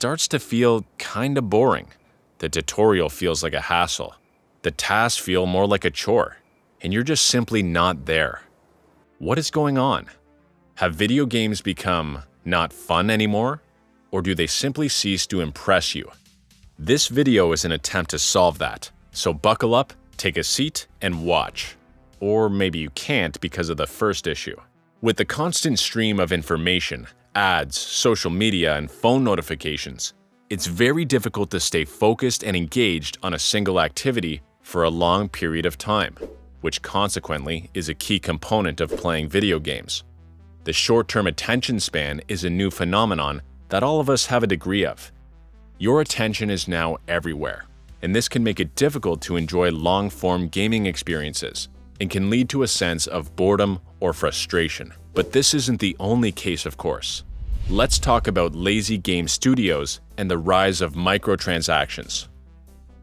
starts to feel kinda boring. The tutorial feels like a hassle. The tasks feel more like a chore, and you're just simply not there. What is going on? Have video games become not fun anymore? Or do they simply cease to impress you? This video is an attempt to solve that, so buckle up, take a seat, and watch. Or maybe you can't because of the first issue. With the constant stream of information, ads, social media, and phone notifications, it's very difficult to stay focused and engaged on a single activity for a long period of time, which consequently is a key component of playing video games. The short-term attention span is a new phenomenon that all of us have a degree of. Your attention is now everywhere, and this can make it difficult to enjoy long-form gaming experiences and can lead to a sense of boredom or frustration. But this isn't the only case, of course. Let's talk about lazy game studios and the rise of microtransactions.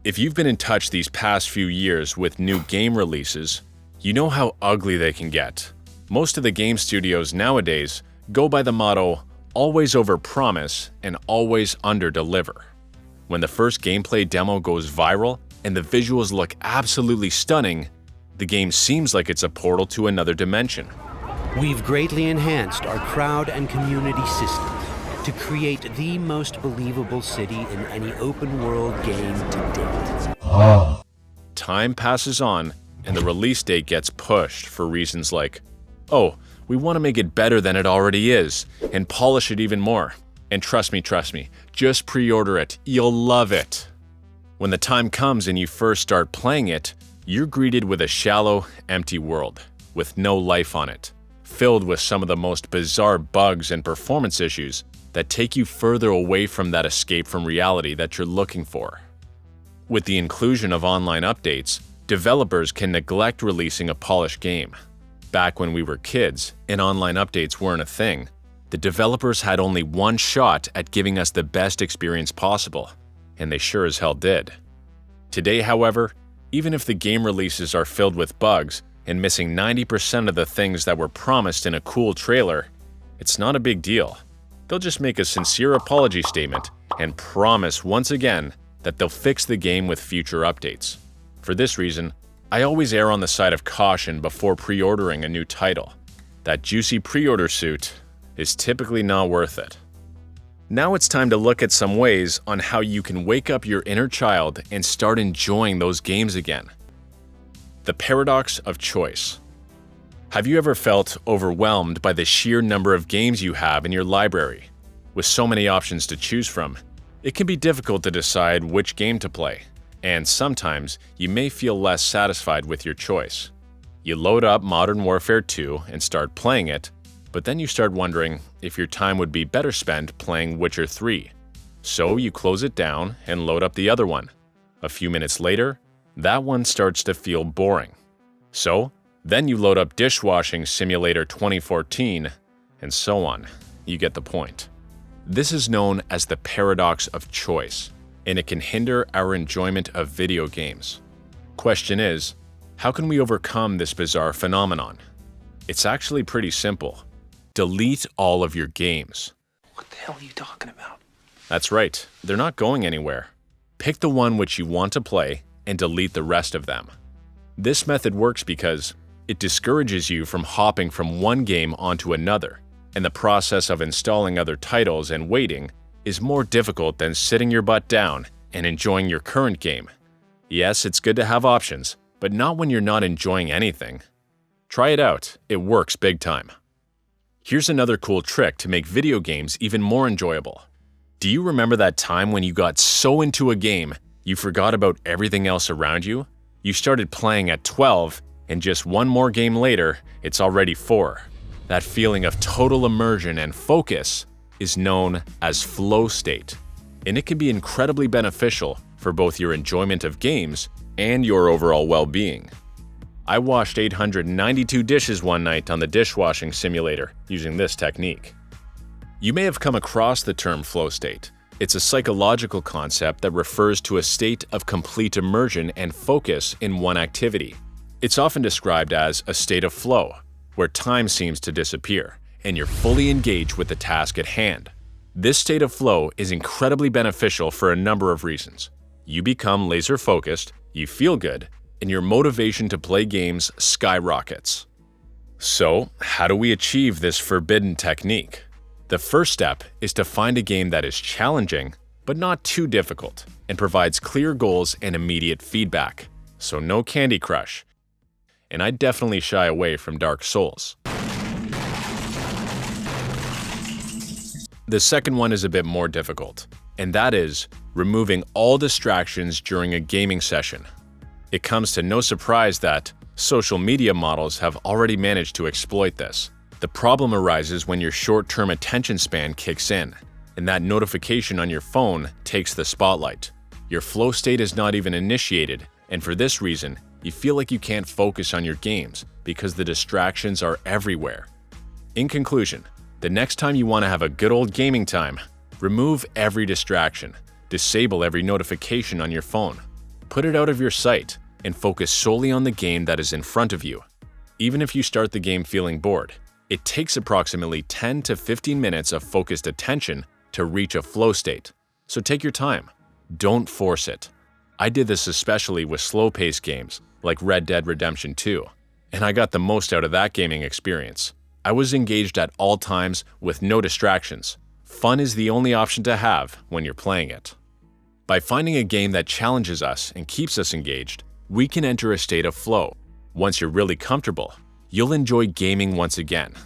If you've been in touch these past few years with new game releases, you know how ugly they can get. Most of the game studios nowadays go by the motto, always overpromise and always underdeliver. When the first gameplay demo goes viral and the visuals look absolutely stunning, the game seems like it's a portal to another dimension. We've greatly enhanced our crowd and community systems to create the most believable city in any open-world game to date. Time passes on, and the release date gets pushed for reasons like, oh, we want to make it better than it already is, and polish it even more. And trust me, just pre-order it, you'll love it. When the time comes and you first start playing it, you're greeted with a shallow, empty world, with no life on it, filled with some of the most bizarre bugs and performance issues that take you further away from that escape from reality that you're looking for. With the inclusion of online updates, developers can neglect releasing a polished game. Back when we were kids and online updates weren't a thing, the developers had only one shot at giving us the best experience possible, and they sure as hell did. Today, however, even if the game releases are filled with bugs and missing 90% of the things that were promised in a cool trailer, it's not a big deal. They'll just make a sincere apology statement and promise once again that they'll fix the game with future updates. For this reason, I always err on the side of caution before pre-ordering a new title. That juicy pre-order suit is typically not worth it. Now it's time to look at some ways on how you can wake up your inner child and start enjoying those games again. The paradox of choice. Have you ever felt overwhelmed by the sheer number of games you have in your library? With so many options to choose from, it can be difficult to decide which game to play, and sometimes you may feel less satisfied with your choice. You load up Modern Warfare 2 and start playing it, but then you start wondering if your time would be better spent playing Witcher 3. So you close it down and load up the other one. A few minutes later, that one starts to feel boring. So then you load up Dishwashing Simulator 2014, and so on. You get the point. This is known as the paradox of choice, and it can hinder our enjoyment of video games. Question is, how can we overcome this bizarre phenomenon? It's actually pretty simple. Delete all of your games. What the hell are you talking about? That's right, they're not going anywhere. Pick the one which you want to play and delete the rest of them. This method works because it discourages you from hopping from one game onto another, and the process of installing other titles and waiting is more difficult than sitting your butt down and enjoying your current game. Yes, it's good to have options, but not when you're not enjoying anything. Try it out, it works big time. Here's another cool trick to make video games even more enjoyable. Do you remember that time when you got so into a game, you forgot about everything else around you? You started playing at 12, and just one more game later, it's already 4. That feeling of total immersion and focus is known as flow state, and it can be incredibly beneficial for both your enjoyment of games and your overall well-being. I washed 892 dishes one night on the dishwashing simulator using this technique. You may have come across the term flow state. It's a psychological concept that refers to a state of complete immersion and focus in one activity. It's often described as a state of flow, where time seems to disappear, and you're fully engaged with the task at hand. This state of flow is incredibly beneficial for a number of reasons. You become laser-focused, you feel good, and your motivation to play games skyrockets. So, how do we achieve this forbidden technique? The first step is to find a game that is challenging, but not too difficult, and provides clear goals and immediate feedback. So no Candy Crush. And I definitely shy away from Dark Souls. The second one is a bit more difficult, and that is removing all distractions during a gaming session. It comes to no surprise that social media models have already managed to exploit this. The problem arises when your short-term attention span kicks in, and that notification on your phone takes the spotlight. Your flow state is not even initiated, and for this reason, you feel like you can't focus on your games because the distractions are everywhere. In conclusion, the next time you want to have a good old gaming time, remove every distraction, disable every notification on your phone, put it out of your sight, and focus solely on the game that is in front of you. Even if you start the game feeling bored, it takes approximately 10 to 15 minutes of focused attention to reach a flow state. So take your time. Don't force it. I did this especially with slow-paced games like Red Dead Redemption 2, and I got the most out of that gaming experience. I was engaged at all times with no distractions. Fun is the only option to have when you're playing it. By finding a game that challenges us and keeps us engaged, we can enter a state of flow. Once you're really comfortable, you'll enjoy gaming once again,